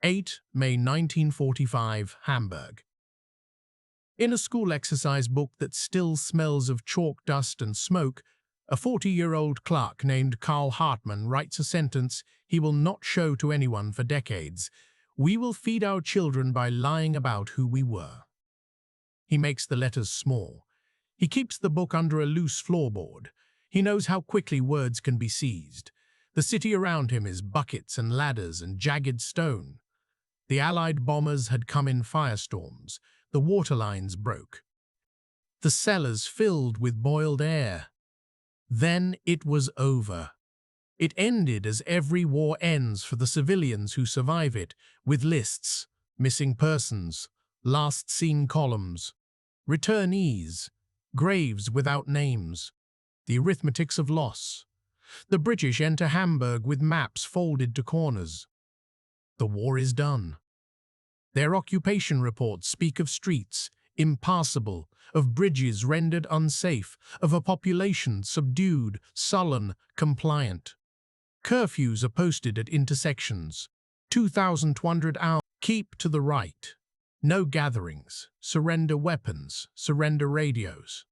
8 May 1945, Hamburg. In a school exercise book that still smells of chalk dust and smoke, a 40-year-old clerk named Karl Hartmann writes a sentence he will not show to anyone for decades. "We will feed our children by lying about who we were." He makes the letters small. He keeps the book under a loose floorboard. He knows how quickly words can be seized. The city around him is buckets and ladders and jagged stone. The Allied bombers had come in firestorms. The water lines broke. The cellars filled with boiled air. Then it was over. It ended as every war ends for the civilians who survive it, with lists, missing persons, last seen columns, returnees, graves without names, the arithmetics of loss. The British enter Hamburg with maps folded to corners. The war is done. Their occupation reports speak of streets impassable, of bridges rendered unsafe, of a population subdued, sullen, compliant. Curfews are posted at intersections. 2,200 hours. Keep to the right. No gatherings. Surrender weapons. Surrender radios.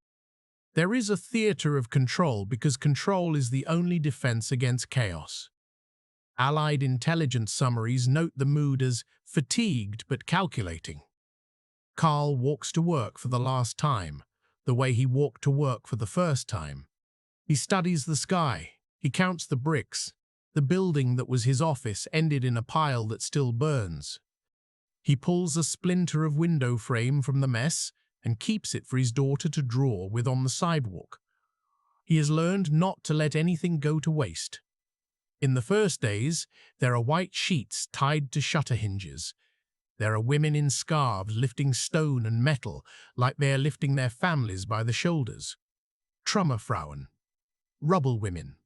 There is a theater of control because control is the only defense against chaos. Allied intelligence summaries note the mood as fatigued but calculating. Karl walks to work for the last time, the way he walked to work for the first time. He studies the sky. He counts the bricks. The building that was his office ended in a pile that still burns. He pulls a splinter of window frame from the mess and keeps it for his daughter to draw with on the sidewalk. He has learned not to let anything go to waste. In the first days, there are white sheets tied to shutter hinges. There are women in scarves lifting stone and metal like they are lifting their families by the shoulders. Trümmerfrauen, rubble women.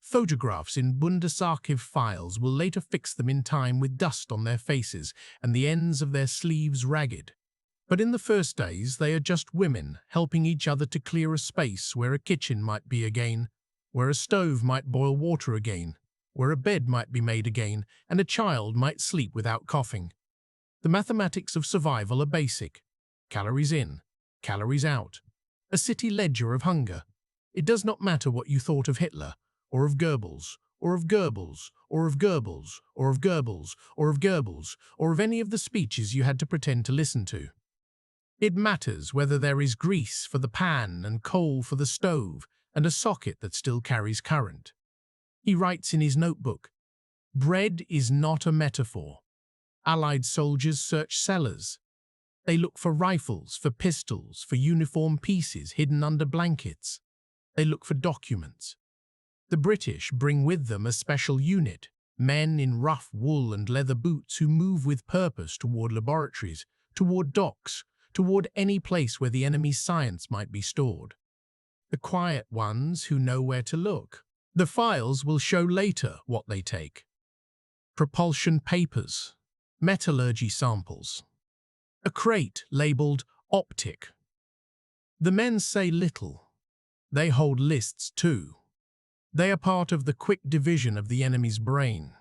Photographs in Bundesarchiv files will later fix them in time with dust on their faces and the ends of their sleeves ragged. But in the first days, they are just women helping each other to clear a space where a kitchen might be again, where a stove might boil water again, where a bed might be made again, and a child might sleep without coughing. The mathematics of survival are basic. Calories in, calories out. A city ledger of hunger. It does not matter what you thought of Hitler, or of Goebbels, or of Goebbels, or of Goebbels, or of Goebbels, or of Goebbels, or of any of the speeches you had to pretend to listen to. It matters whether there is grease for the pan and coal for the stove, and a socket that still carries current. He writes in his notebook, "Bread is not a metaphor." Allied soldiers search cellars. They look for rifles, for pistols, for uniform pieces hidden under blankets. They look for documents. The British bring with them a special unit, men in rough wool and leather boots who move with purpose toward laboratories, toward docks, toward any place where the enemy's science might be stored. The quiet ones who know where to look. The files will show later what they take. Propulsion papers. Metallurgy samples. A crate labeled optic. The men say little. They hold lists too. They are part of the quick division of the enemy's brain.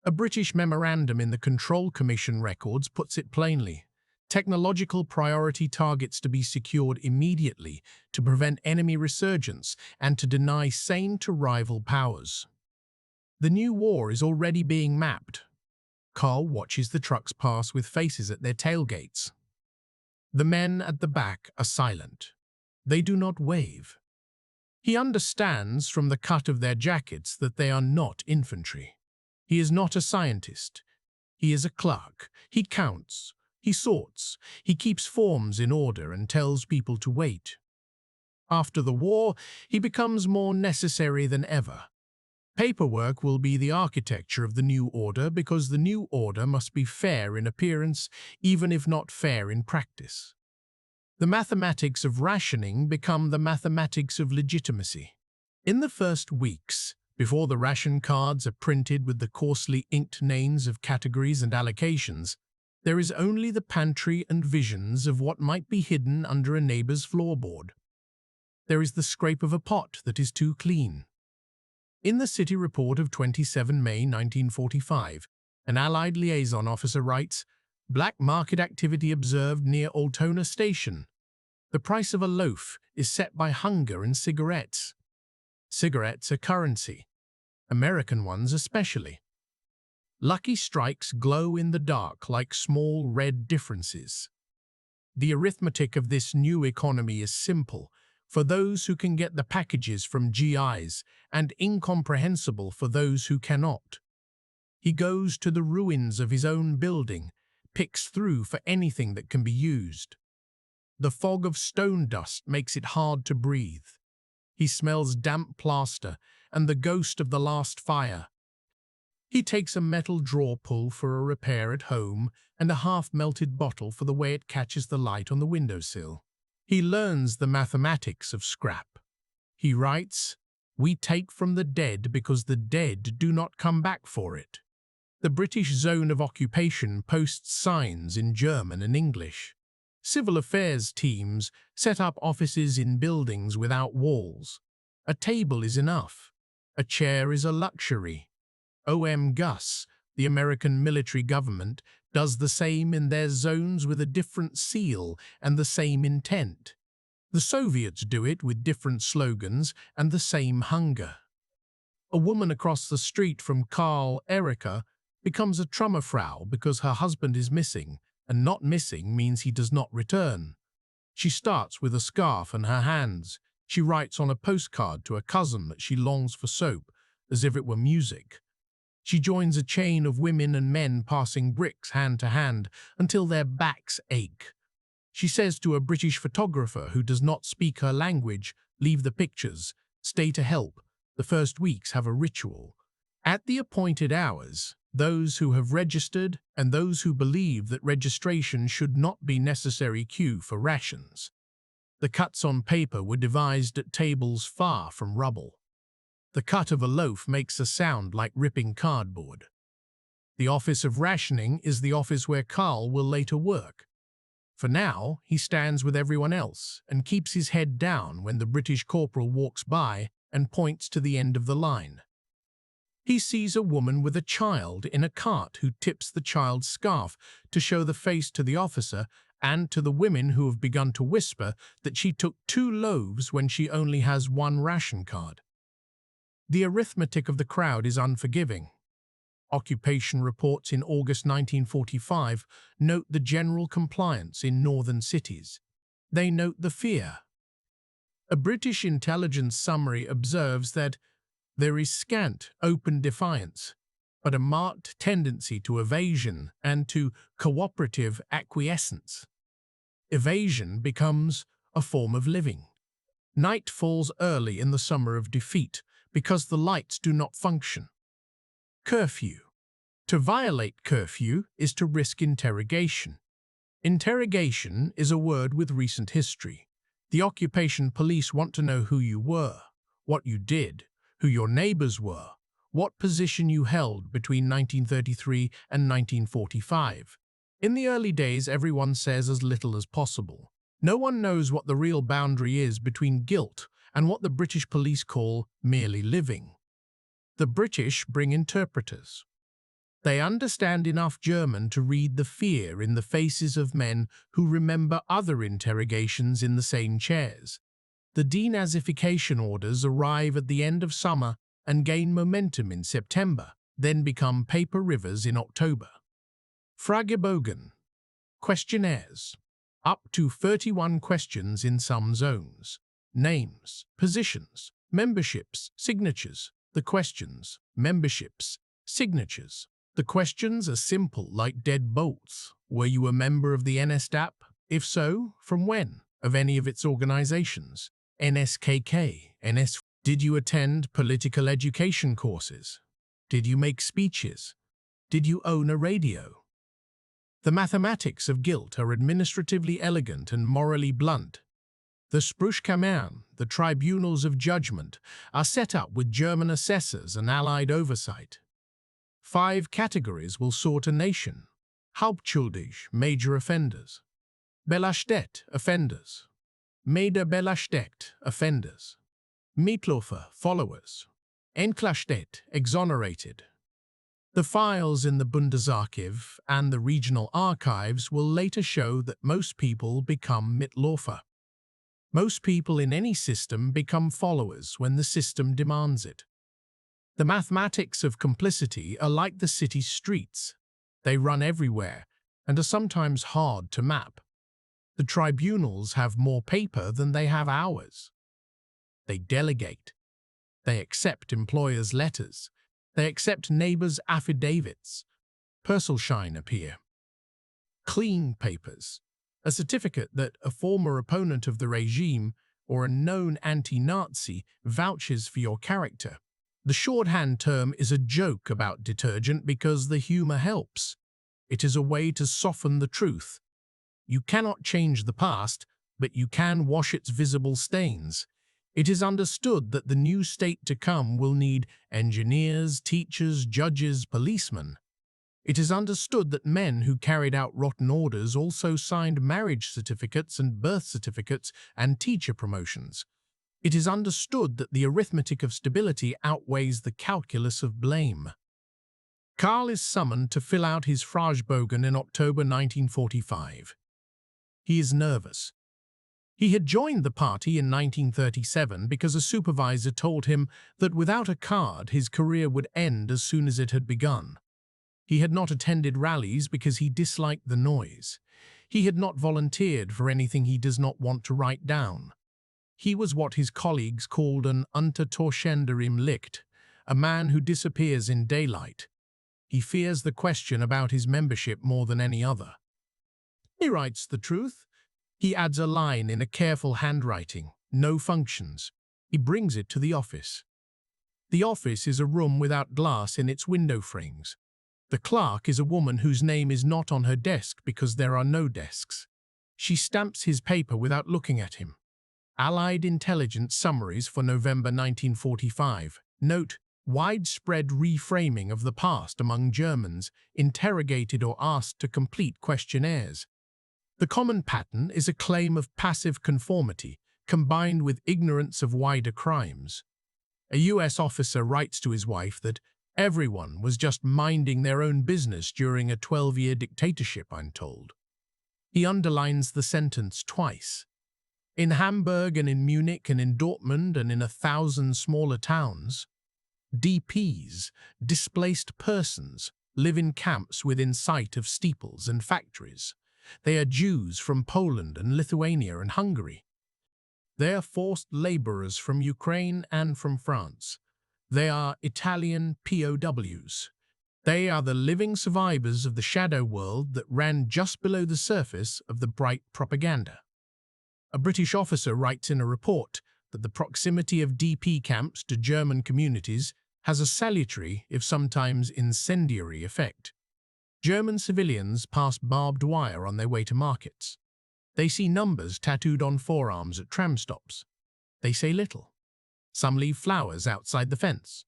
A British memorandum in the Control Commission records puts it plainly. Technological priority targets to be secured immediately to prevent enemy resurgence and to deny sane to rival powers. The new war is already being mapped. Karl watches the trucks pass with faces at their tailgates. The men at the back are silent. They do not wave. He understands from the cut of their jackets that they are not infantry. He is not a scientist. He is a clerk. He counts. He sorts. He keeps forms in order and tells people to wait. After the war, he becomes more necessary than ever. Paperwork will be the architecture of the new order because the new order must be fair in appearance, even if not fair in practice. The mathematics of rationing become the mathematics of legitimacy. In the first weeks, before the ration cards are printed with the coarsely inked names of categories and allocations, there is only the pantry and visions of what might be hidden under a neighbor's floorboard. There is the scrape of a pot that is too clean. In the city report of 27 May 1945, An Allied liaison officer writes, "Black market activity observed near Altona Station. The price of a loaf is set by hunger and cigarettes. Cigarettes are currency, American ones especially. Lucky strikes glow in the dark like small red differences. The arithmetic of this new economy is simple for those who can get the packages from GIs and incomprehensible for those who cannot." He goes to the ruins of his own building, picks through for anything that can be used. The fog of stone dust makes it hard to breathe. He smells damp plaster and the ghost of the last fire. He takes a metal drawer pull for a repair at home and a half-melted bottle for the way it catches the light on the windowsill. He learns the mathematics of scrap. He writes, "We take from the dead because the dead do not come back for it." The British zone of occupation posts signs in German and English. Civil affairs teams set up offices in buildings without walls. A table is enough. A chair is a luxury. Gus, the American military government, does the same in their zones with a different seal and the same intent. The Soviets do it with different slogans and the same hunger. A woman across the street from Karl Erika becomes a Trümmerfrau because her husband is missing, and not missing means he does not return. She starts with a scarf in her hands. She writes on a postcard to a cousin that she longs for soap, as if it were music. She joins a chain of women and men passing bricks hand to hand until their backs ache. She says to a British photographer who does not speak her language, "Leave the pictures, stay to help. The first weeks have a ritual." At the appointed hours, those who have registered and those who believe that registration should not be necessary queue for rations. The cuts on paper were devised at tables far from rubble. The cut of a loaf makes a sound like ripping cardboard. The office of rationing is the office where Karl will later work. For now, he stands with everyone else and keeps his head down when the British corporal walks by and points to the end of the line. He sees a woman with a child in a cart who tips the child's scarf to show the face to the officer and to the women who have begun to whisper that she took 2 loaves when she only has 1 ration card. The arithmetic of the crowd is unforgiving. Occupation reports in August 1945 note the general compliance in northern cities. They note the fear. A British intelligence summary observes that there is scant open defiance, but a marked tendency to evasion and to cooperative acquiescence. Evasion becomes a form of living. Night falls early in the summer of defeat because the lights do not function. Curfew. To violate curfew is to risk interrogation. Interrogation is a word with recent history. The occupation police want to know who you were, what you did, who your neighbors were, what position you held between 1933 and 1945. In the early days, everyone says as little as possible. No one knows what the real boundary is between guilt and what the British police call merely living. The British bring interpreters. They understand enough German to read the fear in the faces of men who remember other interrogations in the same chairs. The denazification orders arrive at the end of summer and gain momentum in September, then become paper rivers in October. Fragebogen. Questionnaires. Up to 31 questions in some zones. Names, positions, memberships, signatures. The questions, memberships, signatures. The questions are simple like dead bolts. Were you a member of the NSDAP? If so, from when? Of any of its organizations? NSKK, NS. Did you attend political education courses? Did you make speeches? Did you own a radio? The mathematics of guilt are administratively elegant and morally blunt. The Sprüchkammern, the tribunals of judgment, are set up with German assessors and Allied oversight. 5 categories will sort a nation. Hauptschuldig, major offenders. Belastet, offenders. Medebelastet, offenders. Mitläufer, followers. Entlastet, exonerated. The files in the Bundesarchiv and the regional archives will later show that most people become Mitläufer. Most people in any system become followers when the system demands it. The mathematics of complicity are like the city's streets. They run everywhere and are sometimes hard to map. The tribunals have more paper than they have hours. They delegate. They accept employers' letters. They accept neighbors' affidavits. Perselschein appear. Clean papers. A certificate that a former opponent of the regime or a known anti-Nazi vouches for your character. The shorthand term is a joke about detergent because the humor helps. It is a way to soften the truth. You cannot change the past, but you can wash its visible stains. It is understood that the new state to come will need engineers, teachers, judges, policemen. It is understood that men who carried out rotten orders also signed marriage certificates and birth certificates and teacher promotions. It is understood that the arithmetic of stability outweighs the calculus of blame. Karl is summoned to fill out his Fragebogen in October 1945. He is nervous. He had joined the party in 1937 because a supervisor told him that without a card his career would end as soon as it had begun. He had not attended rallies because he disliked the noise. He had not volunteered for anything he does not want to write down. He was what his colleagues called an Untertauchender im Licht, a man who disappears in daylight. He fears the question about his membership more than any other. He writes the truth. He adds a line in a careful handwriting, no functions. He brings it to the office. The office is a room without glass in its window frames. The clerk is a woman whose name is not on her desk because there are no desks. She stamps his paper without looking at him. Allied intelligence summaries for November 1945. Note, widespread reframing of the past among Germans interrogated or asked to complete questionnaires. The common pattern is a claim of passive conformity combined with ignorance of wider crimes. A US officer writes to his wife that everyone was just minding their own business during a 12-year dictatorship, Untold. He underlines the sentence twice. In Hamburg and in Munich and in Dortmund and in 1,000 smaller towns, DPs, displaced persons, live in camps within sight of steeples and factories. They are Jews from Poland and Lithuania and Hungary. They are forced laborers from Ukraine and from France. They are Italian POWs. They are the living survivors of the shadow world that ran just below the surface of the bright propaganda. A British officer writes in a report that the proximity of DP camps to German communities has a salutary, if sometimes incendiary, effect. German civilians pass barbed wire on their way to markets. They see numbers tattooed on forearms at tram stops. They say little. Some leave flowers outside the fence.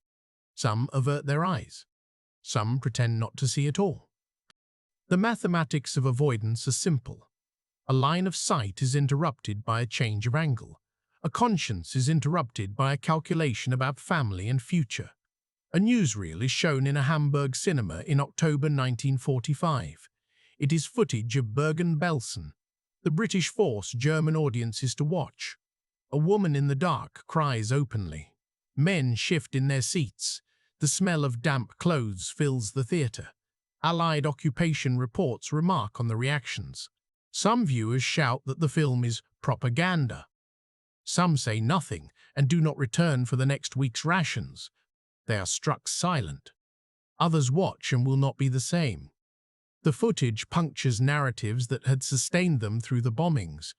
Some avert their eyes. Some pretend not to see at all. The mathematics of avoidance are simple. A line of sight is interrupted by a change of angle. A conscience is interrupted by a calculation about family and future. A newsreel is shown in a Hamburg cinema in October 1945. It is footage of Bergen-Belsen. The British force German audiences to watch. A woman in the dark cries openly. Men shift in their seats. The smell of damp clothes fills the theatre. Allied occupation reports remark on the reactions. Some viewers shout that the film is propaganda. Some say nothing and do not return for the next week's rations. They are struck silent. Others watch and will not be the same. The footage punctures narratives that had sustained them through the bombings.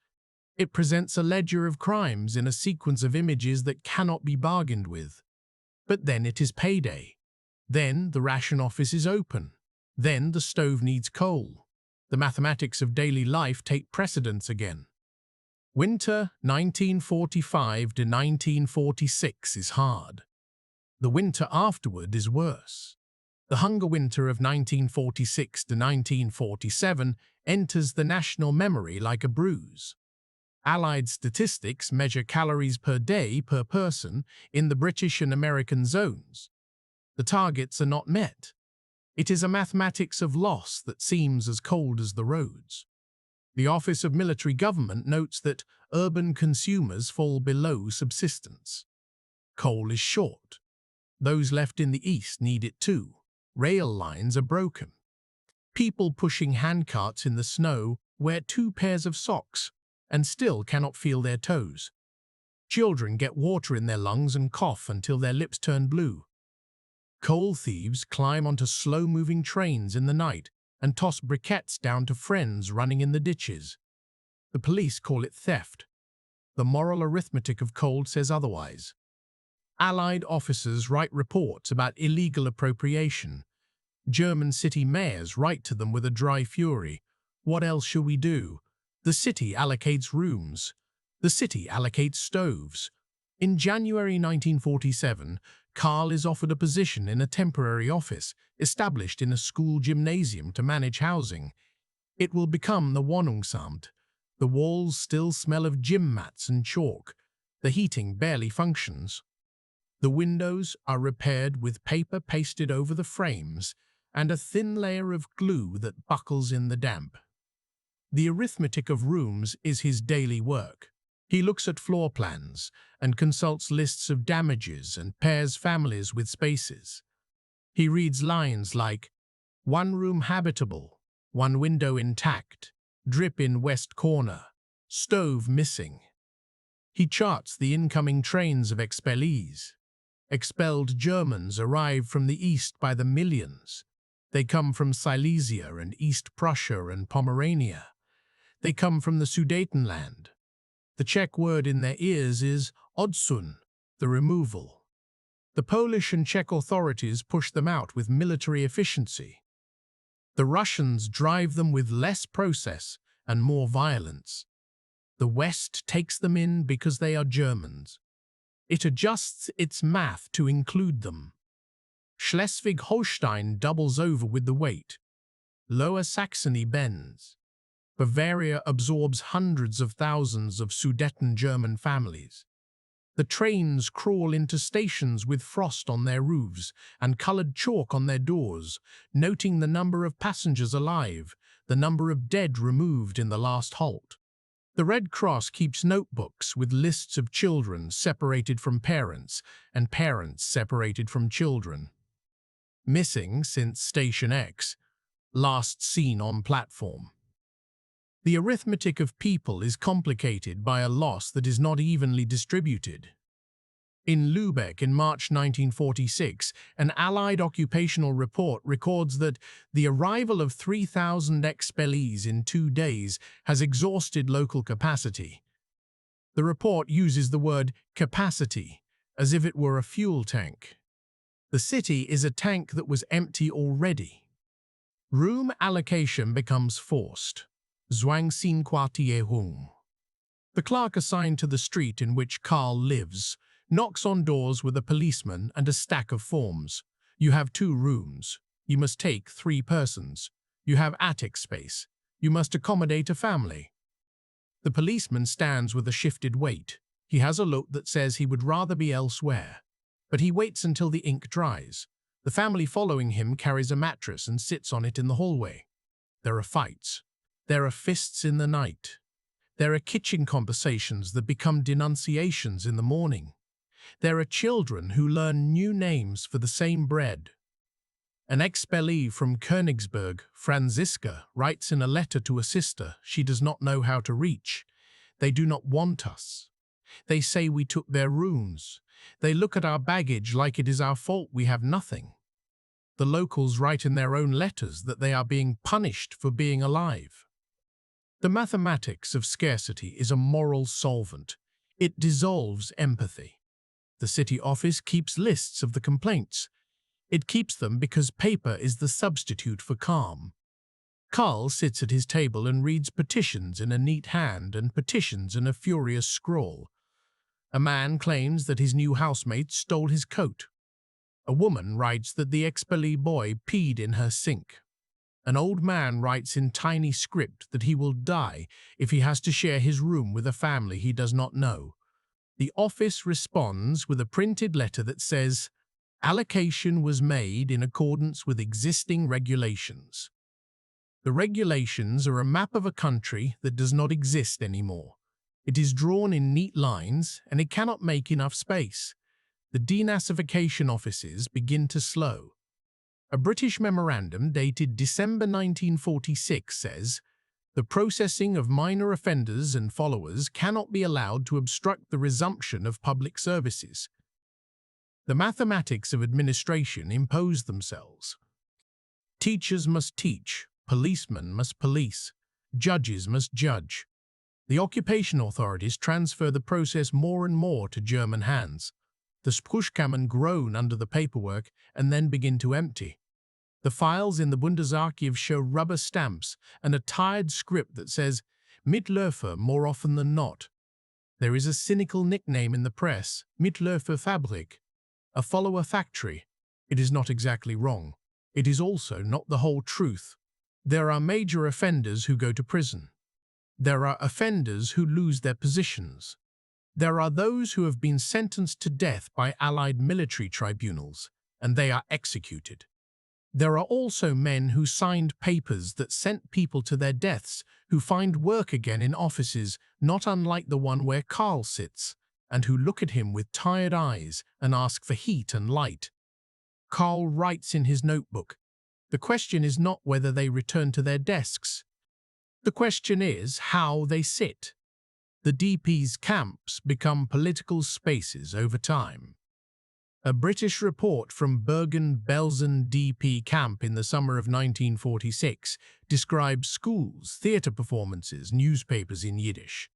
It presents a ledger of crimes in a sequence of images that cannot be bargained with. But then it is payday. Then the ration office is open. Then the stove needs coal. The mathematics of daily life take precedence again. Winter 1945 to 1946 is hard. The winter afterward is worse. The hunger winter of 1946 to 1947 enters the national memory like a bruise. Allied statistics measure calories per day per person in the British and American zones. The targets are not met. It is a mathematics of loss that seems as cold as the roads. The Office of Military Government notes that urban consumers fall below subsistence. Coal is short. Those left in the east need it too. Rail lines are broken. People pushing handcarts in the snow wear 2 pairs of socks and still cannot feel their toes. Children get water in their lungs and cough until their lips turn blue. Coal thieves climb onto slow-moving trains in the night and toss briquettes down to friends running in the ditches. The police call it theft. The moral arithmetic of coal says otherwise. Allied officers write reports about illegal appropriation. German city mayors write to them with a dry fury. What else shall we do? The city allocates rooms. The city allocates stoves. In January 1947, Karl is offered a position in a temporary office established in a school gymnasium to manage housing. It will become the Wohnungsamt. The walls still smell of gym mats and chalk. The heating barely functions. The windows are repaired with paper pasted over the frames and a thin layer of glue that buckles in the damp. The arithmetic of rooms is his daily work. He looks at floor plans and consults lists of damages and pairs families with spaces. He reads lines like, 1 room habitable, 1 window intact, drip in west corner, stove missing. He charts the incoming trains of expellees. Expelled Germans arrive from the east by the millions. They come from Silesia and East Prussia and Pomerania. They come from the Sudetenland. The Czech word in their ears is odsun, the removal. The Polish and Czech authorities push them out with military efficiency. The Russians drive them with less process and more violence. The West takes them in because they are Germans. It adjusts its math to include them. Schleswig-Holstein doubles over with the weight. Lower Saxony bends. Bavaria absorbs hundreds of thousands of Sudeten German families. The trains crawl into stations with frost on their roofs and coloured chalk on their doors, noting the number of passengers alive, the number of dead removed in the last halt. The Red Cross keeps notebooks with lists of children separated from parents and parents separated from children. Missing since Station X, last seen on platform. The arithmetic of people is complicated by a loss that is not evenly distributed. In Lübeck in March 1946, an Allied occupational report records that the arrival of 3,000 expellees in 2 days has exhausted local capacity. The report uses the word capacity as if it were a fuel tank. The city is a tank that was empty already. Room allocation becomes forced. Zwangseinquartierung. The clerk assigned to the street in which Karl lives knocks on doors with a policeman and a stack of forms. You have 2 rooms. You must take 3 persons. You have attic space. You must accommodate a family. The policeman stands with a shifted weight. He has a look that says he would rather be elsewhere. But he waits until the ink dries. The family following him carries a mattress and sits on it in the hallway. There are fights. There are fists in the night. There are kitchen conversations that become denunciations in the morning. There are children who learn new names for the same bread. An expellee from Königsberg, Franziska, writes in a letter to a sister she does not know how to reach. They do not want us. They say we took their rooms. They look at our baggage like it is our fault we have nothing. The locals write in their own letters that they are being punished for being alive. The mathematics of scarcity is a moral solvent. It dissolves empathy. The city office keeps lists of the complaints. It keeps them because paper is the substitute for calm. Karl sits at his table and reads petitions in a neat hand and petitions in a furious scrawl. A man claims that his new housemate stole his coat. A woman writes that the expellee boy peed in her sink. An old man writes in tiny script that he will die if he has to share his room with a family he does not know. The office responds with a printed letter that says, Allocation was made in accordance with existing regulations. The regulations are a map of a country that does not exist anymore. It is drawn in neat lines, and it cannot make enough space. The denazification offices begin to slow. A British memorandum dated December 1946 says, "The processing of minor offenders and followers cannot be allowed to obstruct the resumption of public services." The mathematics of administration impose themselves. Teachers must teach, policemen must police, judges must judge. The occupation authorities transfer the process more and more to German hands. The Spruchkammern groan under the paperwork and then begin to empty. The files in the Bundesarchiv show rubber stamps and a tired script that says Mitläufer more often than not. There is a cynical nickname in the press, Mitläufer Fabrik, a follower factory. It is not exactly wrong. It is also not the whole truth. There are major offenders who go to prison. There are offenders who lose their positions. There are those who have been sentenced to death by Allied military tribunals, and they are executed. There are also men who signed papers that sent people to their deaths who find work again in offices not unlike the one where Karl sits, and who look at him with tired eyes and ask for heat and light. Karl writes in his notebook, "The question is not whether they return to their desks. The question is how they sit." The DP's camps become political spaces over time. A British report from Bergen-Belsen DP camp in the summer of 1946 describes schools, theatre performances, newspapers in Yiddish.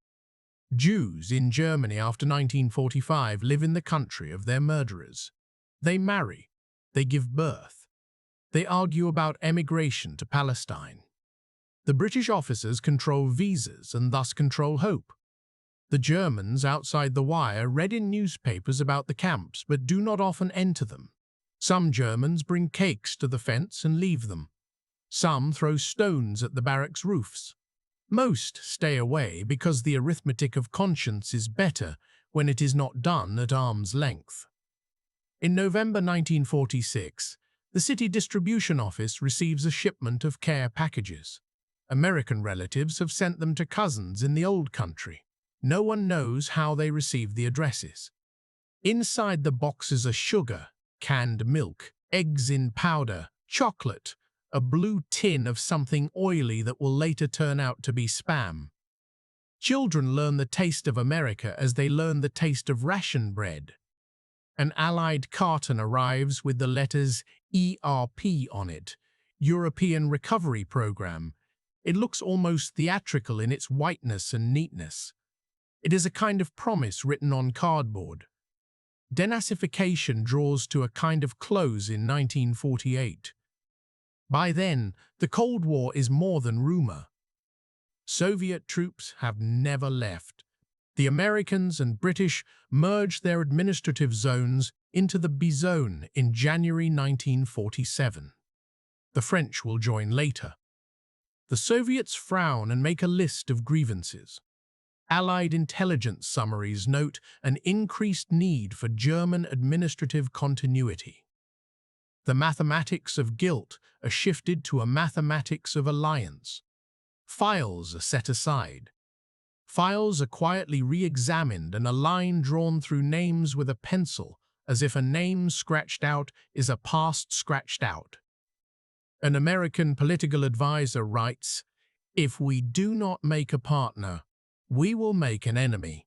Jews in Germany after 1945 live in the country of their murderers. They marry. They give birth. They argue about emigration to Palestine. The British officers control visas and thus control hope. The Germans outside the wire read in newspapers about the camps but do not often enter them. Some Germans bring cakes to the fence and leave them. Some throw stones at the barracks' roofs. Most stay away because the arithmetic of conscience is better when it is not done at arm's length. In November 1946, the city distribution office receives a shipment of care packages. American relatives have sent them to cousins in the old country. No one knows how they received the addresses. Inside the boxes are sugar, canned milk, eggs in powder, chocolate, a blue tin of something oily that will later turn out to be spam. Children learn the taste of America as they learn the taste of ration bread. An Allied carton arrives with the letters ERP on it, European Recovery Program. It looks almost theatrical in its whiteness and neatness. It is a kind of promise written on cardboard. Denazification draws to a kind of close in 1948. By then, the Cold War is more than rumor. Soviet troops have never left. The Americans and British merged their administrative zones into the B-zone in January 1947. The French will join later. The Soviets frown and make a list of grievances. Allied intelligence summaries note an increased need for German administrative continuity. The mathematics of guilt are shifted to a mathematics of alliance. Files are set aside. Files are quietly re-examined and a line drawn through names with a pencil, as if a name scratched out is a past scratched out. An American political advisor writes, "If we do not make a partner, we will make an enemy."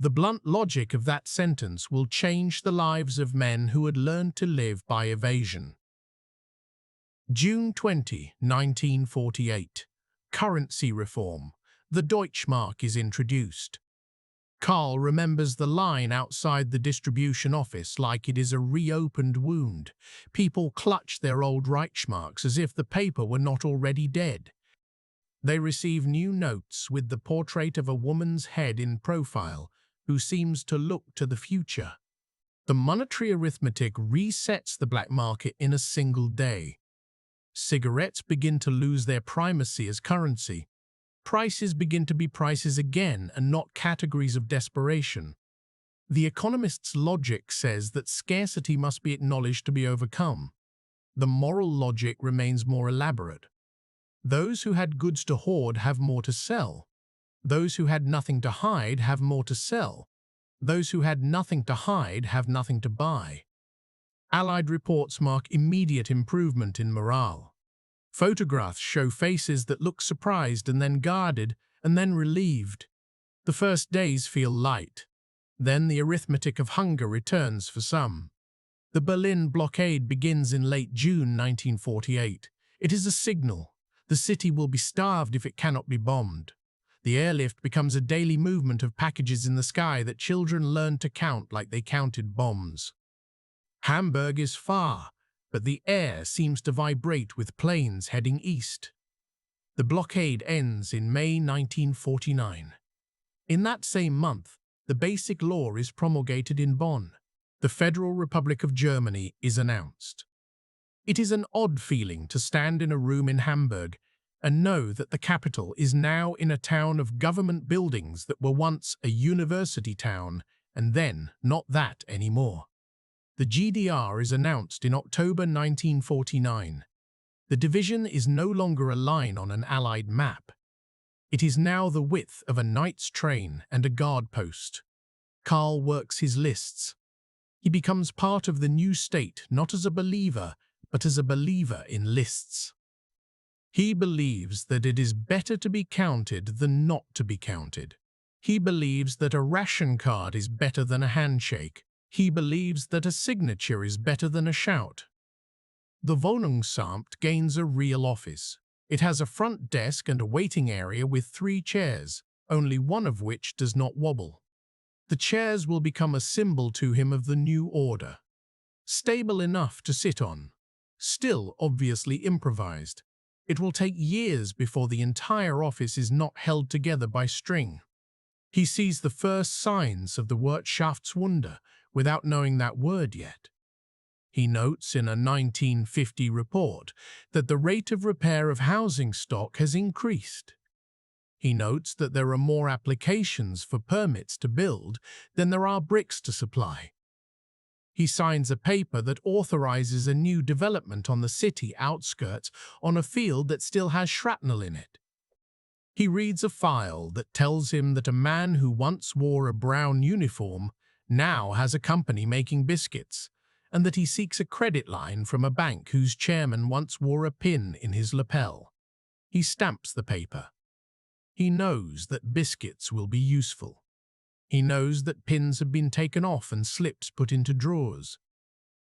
The blunt logic of that sentence will change the lives of men who had learned to live by evasion. June 20, 1948. Currency reform. The Deutschmark is introduced. Karl remembers the line outside the distribution office like it is a reopened wound. People clutch their old Reichsmarks as if the paper were not already dead. They receive new notes with the portrait of a woman's head in profile, who seems to look to the future. The monetary arithmetic resets the black market in a single day. Cigarettes begin to lose their primacy as currency. Prices begin to be prices again and not categories of desperation. The economist's logic says that scarcity must be acknowledged to be overcome. The moral logic remains more elaborate. Those who had goods to hoard have more to sell. Those who had nothing to hide have more to sell. Those who had nothing to hide have nothing to buy. Allied reports mark immediate improvement in morale. Photographs show faces that look surprised and then guarded and then relieved. The first days feel light. Then the arithmetic of hunger returns for some. The Berlin blockade begins in late June 1948. It is a signal. The city will be starved if it cannot be bombed. The airlift becomes a daily movement of packages in the sky that children learn to count like they counted bombs. Hamburg is far, but the air seems to vibrate with planes heading east. The blockade ends in May 1949. In that same month, the Basic Law is promulgated in Bonn. The Federal Republic of Germany is announced. It is an odd feeling to stand in a room in Hamburg and know that the capital is now in a town of government buildings that were once a university town and then not that anymore. The GDR is announced in October 1949. The division is no longer a line on an Allied map. It is now the width of a knight's train and a guard post. Karl works his lists. He becomes part of the new state not as a believer, but as a believer in lists. He believes that it is better to be counted than not to be counted. He believes that a ration card is better than a handshake. He believes that a signature is better than a shout. The Wohnungsamt gains a real office. It has a front desk and a waiting area with 3 chairs, only one of which does not wobble. The chairs will become a symbol to him of the new order. Stable enough to sit on. Still obviously improvised. It will take years before the entire office is not held together by string. He sees the first signs of the Wirtschaftswunder without knowing that word yet. He notes in a 1950 report that the rate of repair of housing stock has increased. He notes that there are more applications for permits to build than there are bricks to supply. He signs a paper that authorizes a new development on the city outskirts on a field that still has shrapnel in it. He reads a file that tells him that a man who once wore a brown uniform now has a company making biscuits, and that he seeks a credit line from a bank whose chairman once wore a pin in his lapel. He stamps the paper. He knows that biscuits will be useful. He knows that pins have been taken off and slips put into drawers.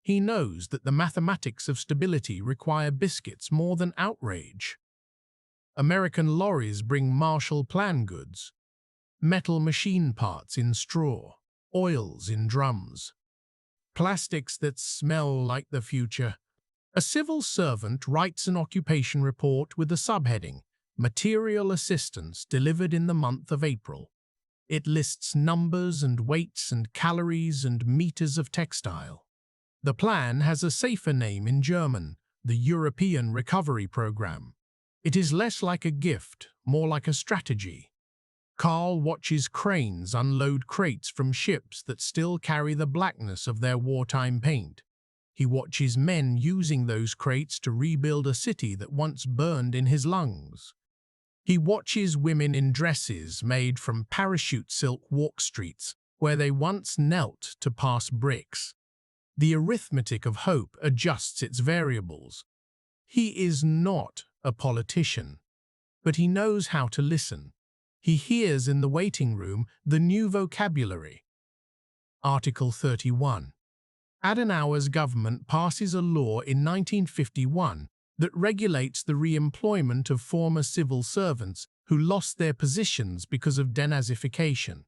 He knows that the mathematics of stability require biscuits more than outrage. American lorries bring Marshall Plan goods, metal machine parts in straw, oils in drums, plastics that smell like the future. A civil servant writes an occupation report with a subheading, Material Assistance delivered in the month of April. It lists numbers and weights and calories and meters of textile. The plan has a safer name in German, the European Recovery Program. It is less like a gift, more like a strategy. Karl watches cranes unload crates from ships that still carry the blackness of their wartime paint. He watches men using those crates to rebuild a city that once burned in his lungs. He watches women in dresses made from parachute silk walk streets where they once knelt to pass bricks. The arithmetic of hope adjusts its variables. He is not a politician, but he knows how to listen. He hears in the waiting room the new vocabulary. Article 31. Adenauer's government passes a law in 1951 that regulates the re-employment of former civil servants who lost their positions because of denazification.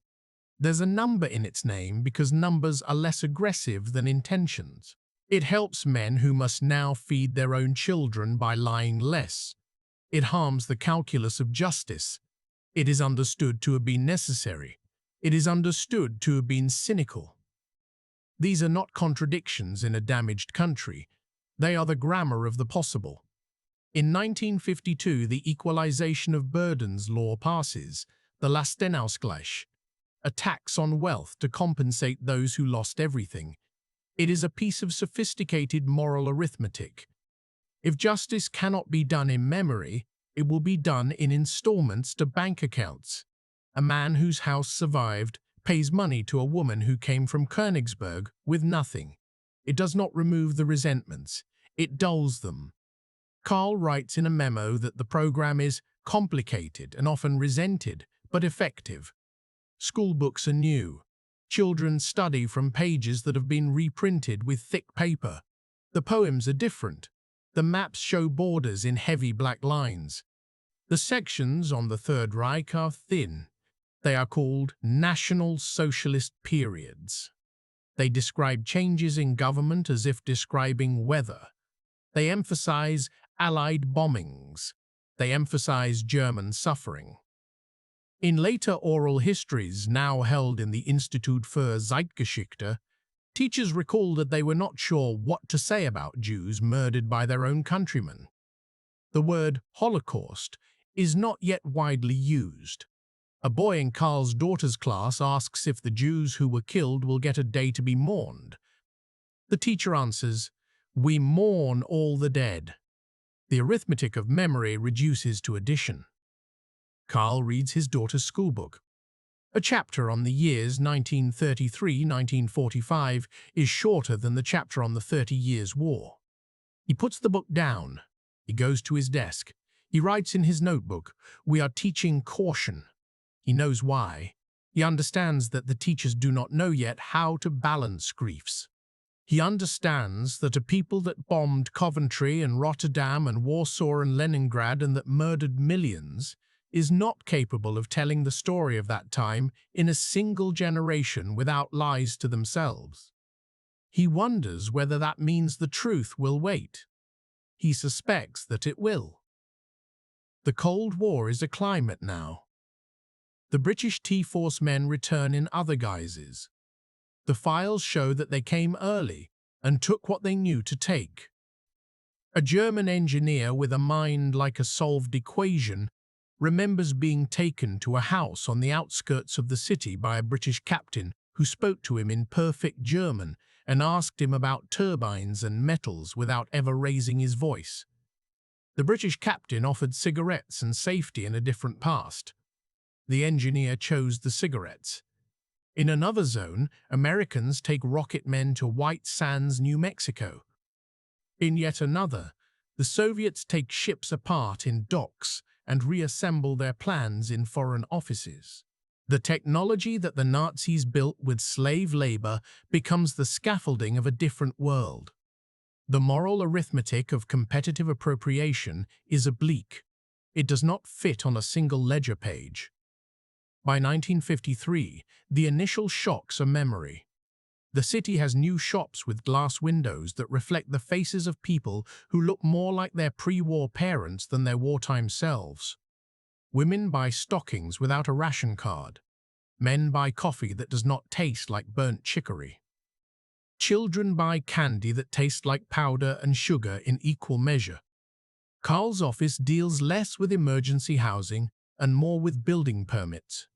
There's a number in its name because numbers are less aggressive than intentions. It helps men who must now feed their own children by lying less. It harms the calculus of justice. It is understood to have been necessary. It is understood to have been cynical. These are not contradictions in a damaged country. They are the grammar of the possible. In 1952, the Equalization of Burdens Law passes, the Lastenausgleich. a tax on wealth to compensate those who lost everything. It is a piece of sophisticated moral arithmetic. If justice cannot be done in memory, it will be done in installments to bank accounts. A man whose house survived pays money to a woman who came from Königsberg with nothing. It does not remove the resentments, it dulls them. Karl writes in a memo that the program is complicated and often resented, but effective. School books are new. Children study from pages that have been reprinted with thick paper. The poems are different. The maps show borders in heavy black lines. The sections on the Third Reich are thin. They are called National Socialist periods. They describe changes in government as if describing weather. They emphasize Allied bombings. They emphasize German suffering. In later oral histories, now held in the Institut für Zeitgeschichte, teachers recall that they were not sure what to say about Jews murdered by their own countrymen. The word Holocaust is not yet widely used. A boy in Karl's daughter's class asks if the Jews who were killed will get a day to be mourned. The teacher answers, "We mourn all the dead." The arithmetic of memory reduces to addition. Karl reads his daughter's schoolbook. A chapter on the years 1933–1945 is shorter than the chapter on the 30 Years' War. He puts the book down. He goes to his desk. He writes in his notebook, "We are teaching caution." He knows why. He understands that the teachers do not know yet how to balance griefs. He understands that a people that bombed Coventry and Rotterdam and Warsaw and Leningrad and that murdered millions is not capable of telling the story of that time in a single generation without lies to themselves. He wonders whether that means the truth will wait. He suspects that it will. The Cold War is a climate now. The British T-Force men return in other guises. The files show that they came early and took what they knew to take. A German engineer with a mind like a solved equation remembers being taken to a house on the outskirts of the city by a British captain who spoke to him in perfect German and asked him about turbines and metals without ever raising his voice. The British captain offered cigarettes and safety in a different past. The engineer chose the cigarettes. In another zone, Americans take rocket men to White Sands, New Mexico. In yet another, the Soviets take ships apart in docks and reassemble their plans in foreign offices. The technology that the Nazis built with slave labor becomes the scaffolding of a different world. The moral arithmetic of competitive appropriation is oblique. It does not fit on a single ledger page. By 1953, the initial shocks are memory. The city has new shops with glass windows that reflect the faces of people who look more like their pre-war parents than their wartime selves. Women buy stockings without a ration card. Men buy coffee that does not taste like burnt chicory. Children buy candy that tastes like powder and sugar in equal measure. Karl's office deals less with emergency housing and more with building permits.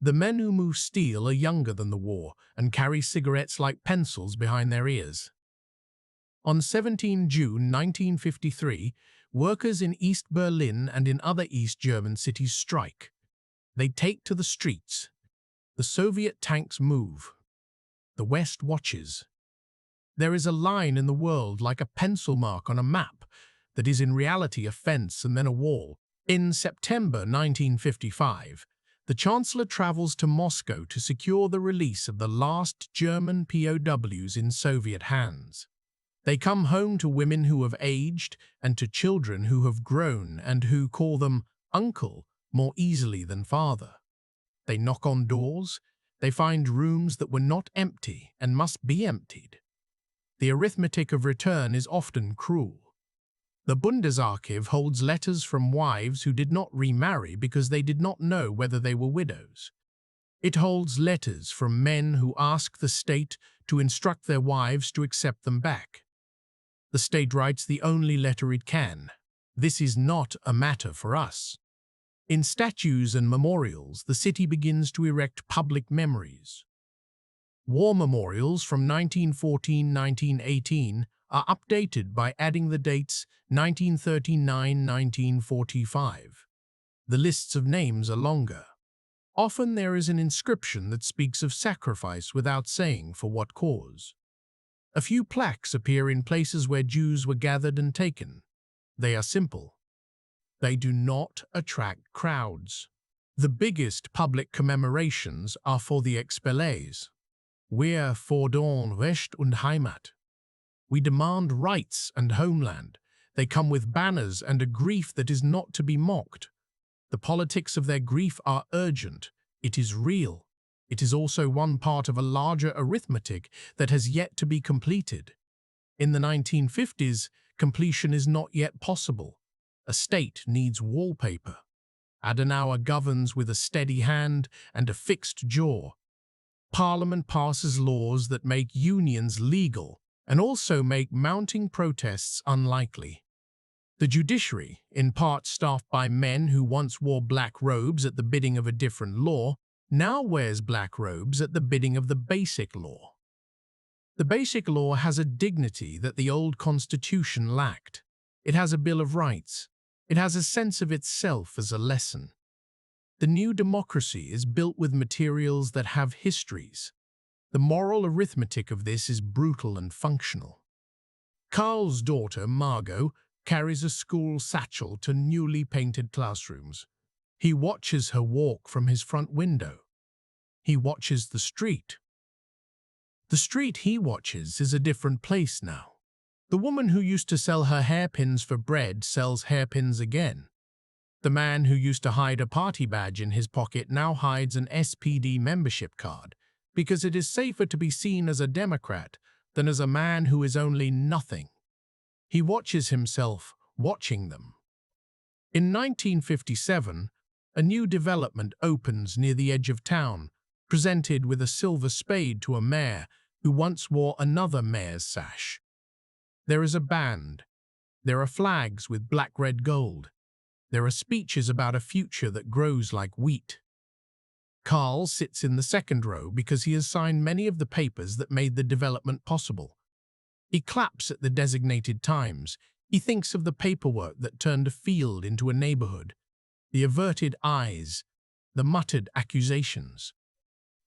The men who move steel are younger than the war and carry cigarettes like pencils behind their ears. On 17 June 1953, workers in East Berlin and in other East German cities strike. They take to the streets. The Soviet tanks move. The West watches. There is a line in the world like a pencil mark on a map that is in reality a fence and then a wall. In September 1955, the Chancellor travels to Moscow to secure the release of the last German POWs in Soviet hands. They come home to women who have aged and to children who have grown and who call them uncle more easily than father. They knock on doors. They find rooms that were not empty and must be emptied. The arithmetic of return is often cruel. The Bundesarchiv holds letters from wives who did not remarry because they did not know whether they were widows. It holds letters from men who ask the state to instruct their wives to accept them back. The state writes the only letter it can. This is not a matter for us. In statues and memorials, the city begins to erect public memories. War memorials from 1914-1918 are updated by adding the dates 1939-1945. The lists of names are longer. Often there is an inscription that speaks of sacrifice without saying for what cause. A few plaques appear in places where Jews were gathered and taken. They are simple. They do not attract crowds. The biggest public commemorations are for the expellees. Wir fordern Recht und Heimat. We demand rights and homeland. They come with banners and a grief that is not to be mocked. The politics of their grief are urgent. It is real. It is also one part of a larger arithmetic that has yet to be completed. In the 1950s, completion is not yet possible. A state needs wallpaper. Adenauer governs with a steady hand and a fixed jaw. Parliament passes laws that make unions legal and also make mounting protests unlikely. The judiciary, in part staffed by men who once wore black robes at the bidding of a different law, now wears black robes at the bidding of the Basic Law. The Basic Law has a dignity that the old Constitution lacked. It has a Bill of Rights. It has a sense of itself as a lesson. The new democracy is built with materials that have histories. The moral arithmetic of this is brutal and functional. Carl's daughter, Margot, carries a school satchel to newly painted classrooms. He watches her walk from his front window. He watches the street. The street he watches is a different place now. The woman who used to sell her hairpins for bread sells hairpins again. The man who used to hide a party badge in his pocket now hides an SPD membership card, because it is safer to be seen as a Democrat than as a man who is only nothing. He watches himself watching them. In 1957, a new development opens near the edge of town, presented with a silver spade to a mayor who once wore another mayor's sash. There is a band. There are flags with black, red, gold. There are speeches about a future that grows like wheat. Carl sits in the second row because he has signed many of the papers that made the development possible. He claps at the designated times. He thinks of the paperwork that turned a field into a neighborhood, the averted eyes, the muttered accusations,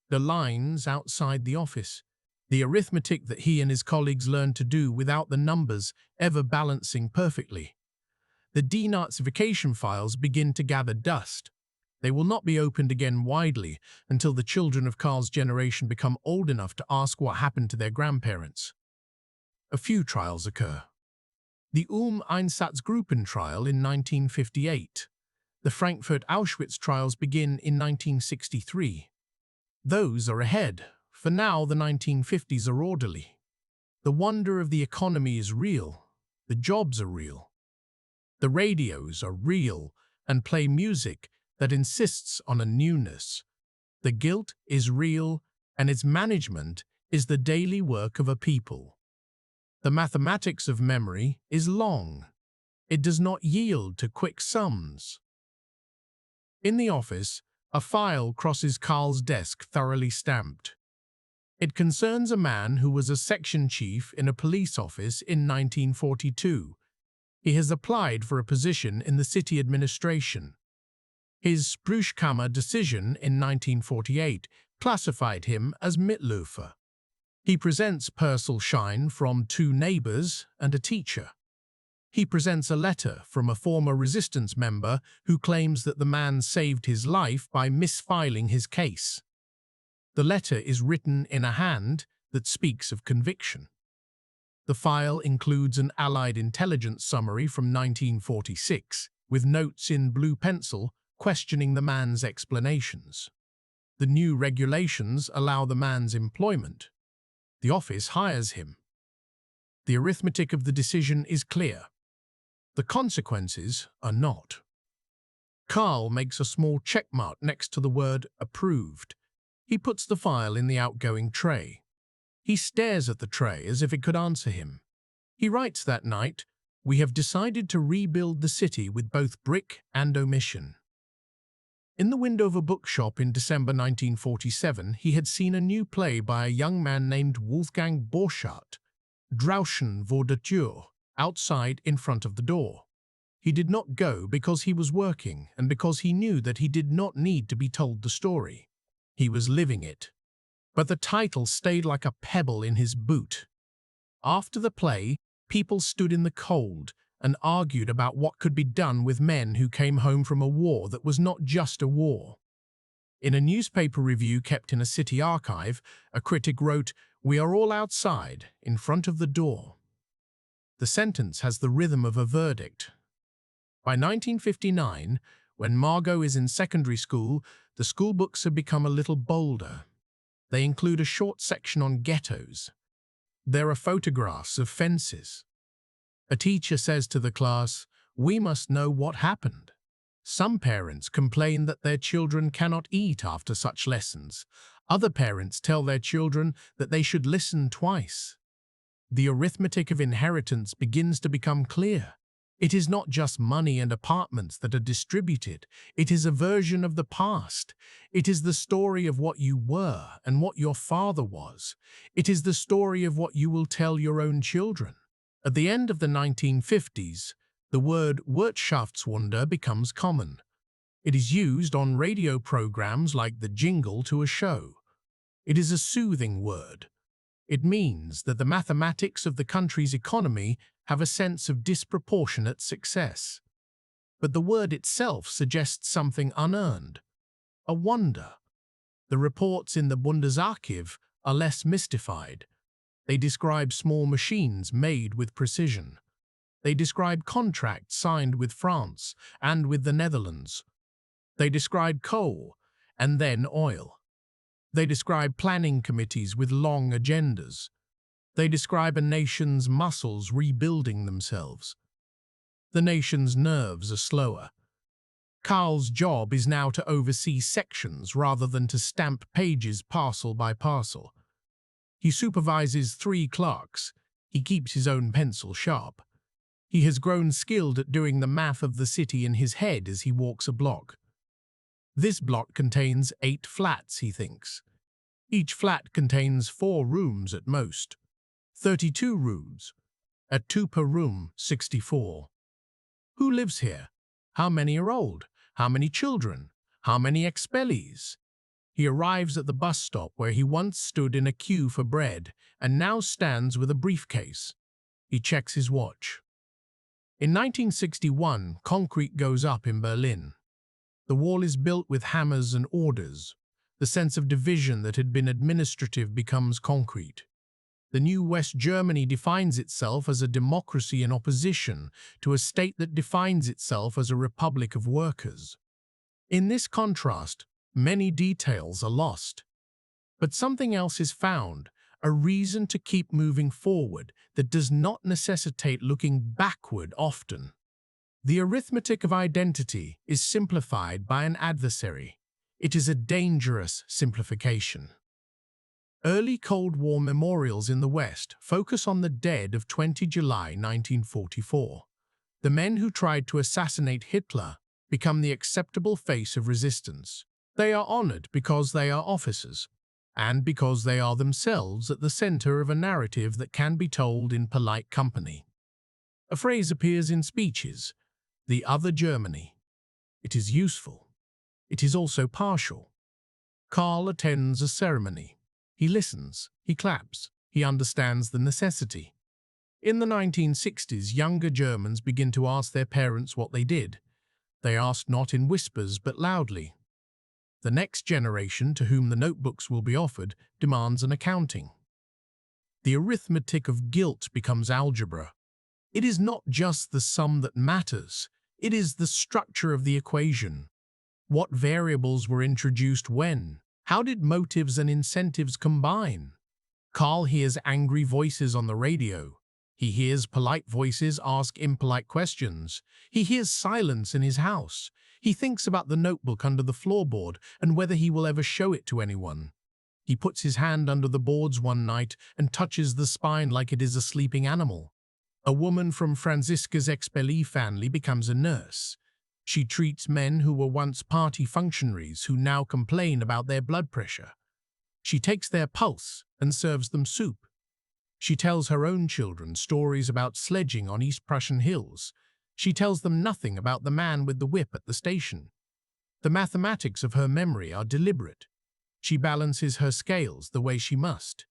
the lines outside the office, the arithmetic that he and his colleagues learned to do without the numbers ever balancing perfectly. The denazification files begin to gather dust. They will not be opened again widely until the children of Carl's generation become old enough to ask what happened to their grandparents. A few trials occur. The Einsatzgruppen trial in 1958. The Frankfurt Auschwitz trials begin in 1963. Those are ahead. For now, the 1950s are orderly. The wonder of the economy is real. The jobs are real. The radios are real and play music that insists on a newness. The guilt is real, and its management is the daily work of a people. The mathematics of memory is long. It does not yield to quick sums. In the office, a file crosses Carl's desk thoroughly stamped. It concerns a man who was a section chief in a police office in 1942. He has applied for a position in the city administration. His Sprüchkammer decision in 1948 classified him as Mitläufer. He presents Persilschein from 2 neighbors and a teacher. He presents a letter from a former resistance member who claims that the man saved his life by misfiling his case. The letter is written in a hand that speaks of conviction. The file includes an Allied intelligence summary from 1946, with notes in blue pencil questioning the man's explanations. The new regulations allow the man's employment. The office hires him. The arithmetic of the decision is clear. The consequences are not. Carl makes a small checkmark next to the word approved. He puts the file in the outgoing tray. He stares at the tray as if it could answer him. He writes that night, "We have decided to rebuild the city with both brick and omission." In the window of a bookshop in December 1947, he had seen a new play by a young man named Wolfgang Borchardt, Draußen vor der Tür, outside in front of the door. He did not go because he was working and because he knew that he did not need to be told the story. He was living it. But the title stayed like a pebble in his boot. After the play, people stood in the cold and argued about what could be done with men who came home from a war that was not just a war. In a newspaper review kept in a city archive, a critic wrote, "We are all outside, in front of the door." The sentence has the rhythm of a verdict. By 1959, when Margot is in secondary school, the school books have become a little bolder. They include a short section on ghettos. There are photographs of fences. A teacher says to the class, "We must know what happened." Some parents complain that their children cannot eat after such lessons. Other parents tell their children that they should listen twice. The arithmetic of inheritance begins to become clear. It is not just money and apartments that are distributed. It is a version of the past. It is the story of what you were and what your father was. It is the story of what you will tell your own children. At the end of the 1950s, the word Wirtschaftswunder becomes common. It is used on radio programs like the jingle to a show. It is a soothing word. It means that the mathematics of the country's economy have a sense of disproportionate success. But the word itself suggests something unearned, a wonder. The reports in the Bundesarchiv are less mystified. They describe small machines made with precision. They describe contracts signed with France and with the Netherlands. They describe coal and then oil. They describe planning committees with long agendas. They describe a nation's muscles rebuilding themselves. The nation's nerves are slower. Karl's job is now to oversee sections rather than to stamp pages parcel by parcel. He supervises 3 clerks. He keeps his own pencil sharp. He has grown skilled at doing the math of the city in his head as he walks a block. This block contains 8 flats, he thinks. Each flat contains 4 rooms at most. 32 rooms. At 2 per room, 64. Who lives here? How many are old? How many children? How many expellees? He arrives at the bus stop where he once stood in a queue for bread and now stands with a briefcase. He checks his watch. In 1961, concrete goes up in Berlin. The wall is built with hammers and orders. The sense of division that had been administrative becomes concrete. The new West Germany defines itself as a democracy in opposition to a state that defines itself as a republic of workers. In this contrast, many details are lost. But something else is found, a reason to keep moving forward that does not necessitate looking backward often. The arithmetic of identity is simplified by an adversary. It is a dangerous simplification. Early Cold War memorials in the West focus on the dead of 20 July 1944. The men who tried to assassinate Hitler become the acceptable face of resistance. They are honored because they are officers, and because they are themselves at the center of a narrative that can be told in polite company. A phrase appears in speeches, "the other Germany." It is useful. It is also partial. Karl attends a ceremony. He listens, he claps, he understands the necessity. In the 1960s, younger Germans begin to ask their parents what they did. They ask not in whispers but loudly. The next generation, to whom the notebooks will be offered, demands an accounting. The arithmetic of guilt becomes algebra. It is not just the sum that matters, it is the structure of the equation. What variables were introduced when? How did motives and incentives combine? Karl hears angry voices on the radio. He hears polite voices ask impolite questions. He hears silence in his house. He thinks about the notebook under the floorboard and whether he will ever show it to anyone. He puts his hand under the boards one night and touches the spine like it is a sleeping animal. A woman from Franziska's expellee family becomes a nurse. She treats men who were once party functionaries who now complain about their blood pressure. She takes their pulse and serves them soup. She tells her own children stories about sledging on East Prussian hills. She tells them nothing about the man with the whip at the station. The mathematics of her memory are deliberate. She balances her scales the way she must.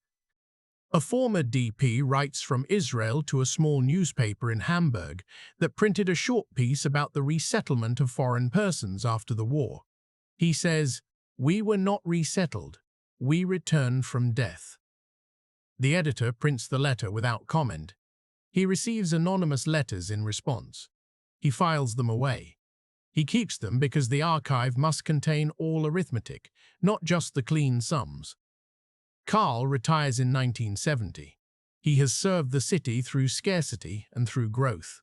A former DP writes from Israel to a small newspaper in Hamburg that printed a short piece about the resettlement of foreign persons after the war. He says, "We were not resettled. We returned from death." The editor prints the letter without comment. He receives anonymous letters in response. He files them away. He keeps them because the archive must contain all arithmetic, not just the clean sums. Karl retires in 1970. He has served the city through scarcity and through growth.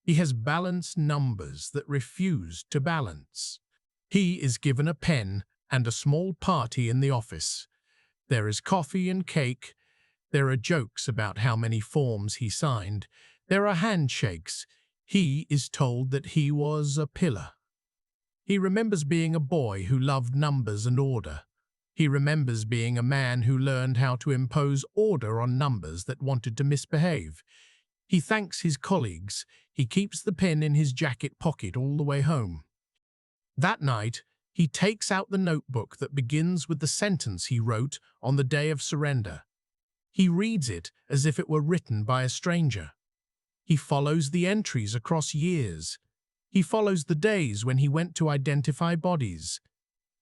He has balanced numbers that refuse to balance. He is given a pen and a small party in the office. There is coffee and cake. There are jokes about how many forms he signed. There are handshakes. He is told that he was a pillar. He remembers being a boy who loved numbers and order. He remembers being a man who learned how to impose order on numbers that wanted to misbehave. He thanks his colleagues. He keeps the pen in his jacket pocket all the way home. That night, he takes out the notebook that begins with the sentence he wrote on the day of surrender. He reads it as if it were written by a stranger. He follows the entries across years. He follows the days when he went to identify bodies.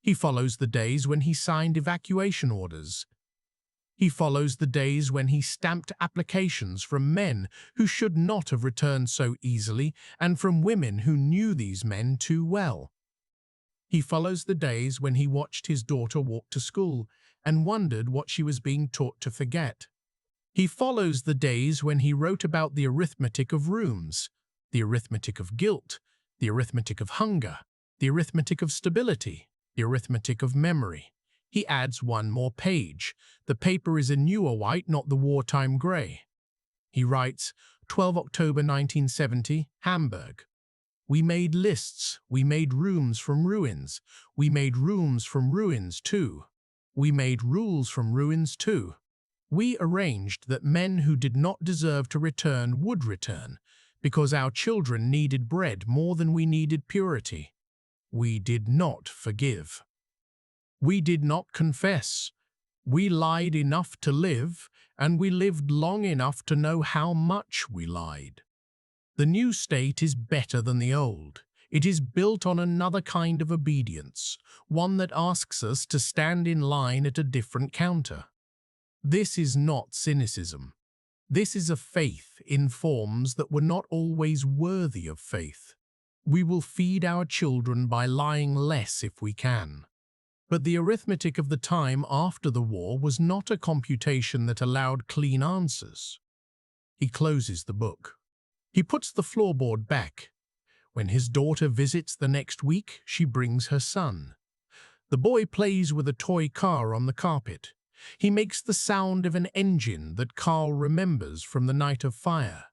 He follows the days when he signed evacuation orders. He follows the days when he stamped applications from men who should not have returned so easily and from women who knew these men too well. He follows the days when he watched his daughter walk to school and wondered what she was being taught to forget. He follows the days when he wrote about the arithmetic of rooms, the arithmetic of guilt, the arithmetic of hunger, the arithmetic of stability, the arithmetic of memory. He adds one more page. The paper is a newer white, not the wartime grey. He writes, 12 October 1970, Hamburg. We made lists. We made rooms from ruins. We made rooms from ruins too. We made rules from ruins too. We arranged that men who did not deserve to return would return, because our children needed bread more than we needed purity. We did not forgive. We did not confess. We lied enough to live, and we lived long enough to know how much we lied. The new state is better than the old. It is built on another kind of obedience, one that asks us to stand in line at a different counter. This is not cynicism. This is a faith in forms that were not always worthy of faith. We will feed our children by lying less if we can. But the arithmetic of the time after the war was not a computation that allowed clean answers. He closes the book. He puts the floorboard back. When his daughter visits the next week, she brings her son. The boy plays with a toy car on the carpet. He makes the sound of an engine that Karl remembers from the night of fire.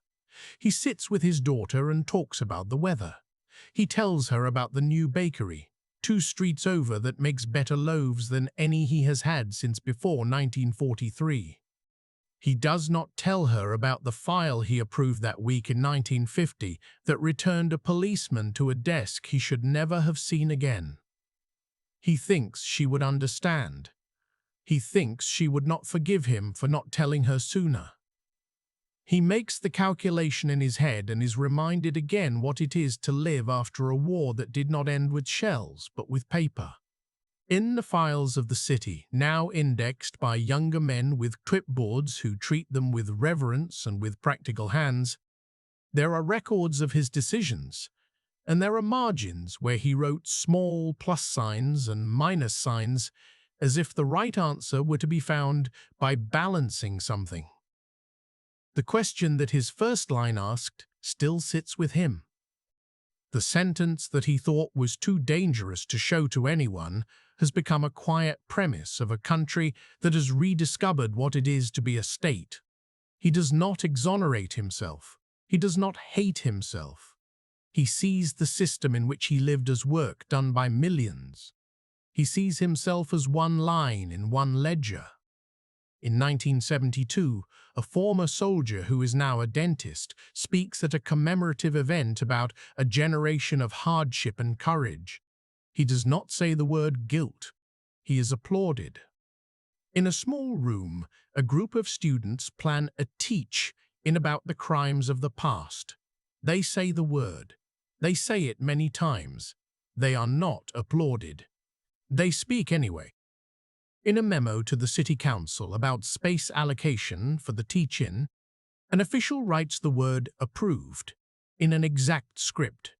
He sits with his daughter and talks about the weather. He tells her about the new bakery, 2 streets over, that makes better loaves than any he has had since before 1943. He does not tell her about the file he approved that week in 1950 that returned a policeman to a desk he should never have seen again. He thinks she would understand. He thinks she would not forgive him for not telling her sooner. He makes the calculation in his head and is reminded again what it is to live after a war that did not end with shells but with paper. In the files of the city, now indexed by younger men with clipboards who treat them with reverence and with practical hands, there are records of his decisions, and there are margins where he wrote small plus signs and minus signs as if the right answer were to be found by balancing something. The question that his first line asked still sits with him. The sentence that he thought was too dangerous to show to anyone has become a quiet premise of a country that has rediscovered what it is to be a state. He does not exonerate himself. He does not hate himself. He sees the system in which he lived as work done by millions. He sees himself as one line in one ledger. In 1972, a former soldier who is now a dentist speaks at a commemorative event about a generation of hardship and courage. He does not say the word guilt. He is applauded. In a small room, a group of students plan a teach in about the crimes of the past. They say the word. They say it many times. They are not applauded. They speak anyway. In a memo to the City Council about space allocation for the teach-in, an official writes the word approved in an exact script.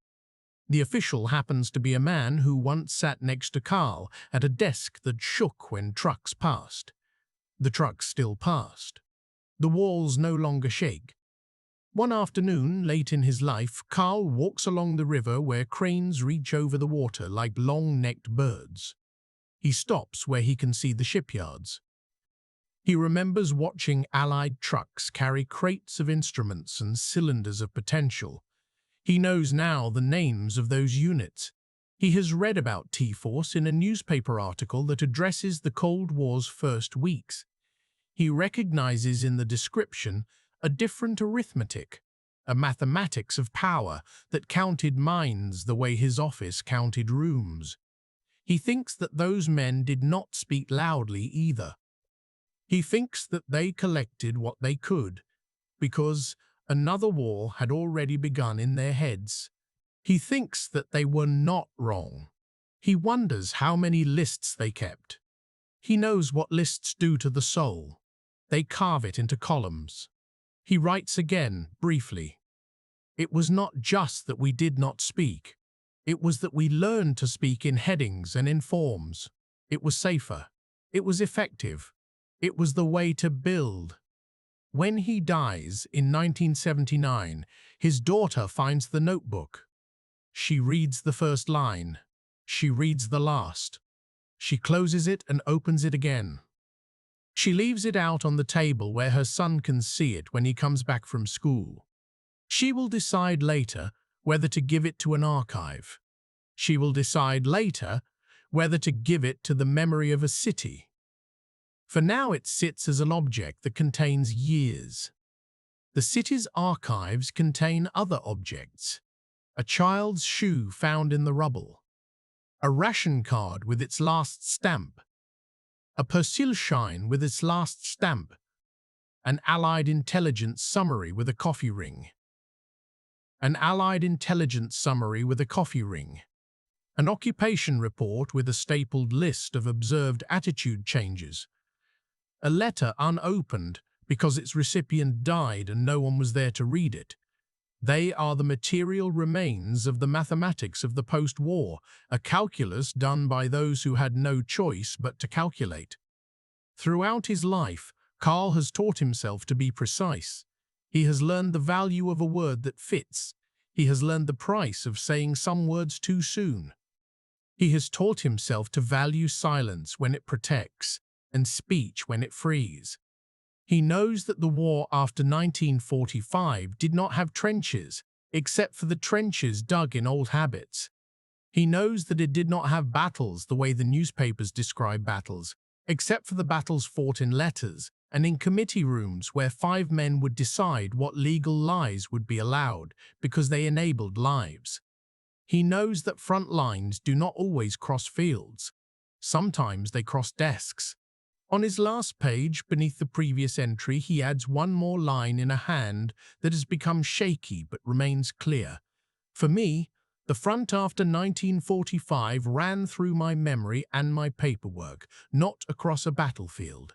The official happens to be a man who once sat next to Carl at a desk that shook when trucks passed. The trucks still passed. The walls no longer shake. One afternoon, late in his life, Carl walks along the river where cranes reach over the water like long-necked birds. He stops where he can see the shipyards. He remembers watching Allied trucks carry crates of instruments and cylinders of potential. He knows now the names of those units. He has read about T-Force in a newspaper article that addresses the Cold War's first weeks. He recognizes in the description a different arithmetic, a mathematics of power that counted minds the way his office counted rooms. He thinks that those men did not speak loudly either. He thinks that they collected what they could, because another war had already begun in their heads. He thinks that they were not wrong. He wonders how many lists they kept. He knows what lists do to the soul. They carve it into columns. He writes again, briefly. It was not just that we did not speak. It was that we learned to speak in headings and in forms. It was safer. It was effective. It was the way to build. When he dies in 1979, his daughter finds the notebook. She reads the first line. She reads the last. She closes it and opens it again. She leaves it out on the table where her son can see it when he comes back from school. She will decide later whether to give it to an archive. She will decide later whether to give it to the memory of a city. For now it sits as an object that contains years. The city's archives contain other objects. A child's shoe found in the rubble. A ration card with its last stamp. A persil shine with its last stamp. An Allied intelligence summary with a coffee ring. An Allied intelligence summary with a coffee ring. An occupation report with a stapled list of observed attitude changes. A letter unopened because its recipient died and no one was there to read it. They are the material remains of the mathematics of the post-war, a calculus done by those who had no choice but to calculate. Throughout his life, Carl has taught himself to be precise. He has learned the value of a word that fits. He has learned the price of saying some words too soon. He has taught himself to value silence when it protects and speech when it frees. He knows that the war after 1945 did not have trenches, except for the trenches dug in old habits. He knows that it did not have battles the way the newspapers describe battles, except for the battles fought in letters and in committee rooms where 5 men would decide what legal lies would be allowed because they enabled lives. He knows that front lines do not always cross fields. Sometimes they cross desks. On his last page, beneath the previous entry, he adds one more line in a hand that has become shaky but remains clear. For me, the front after 1945 ran through my memory and my paperwork, not across a battlefield.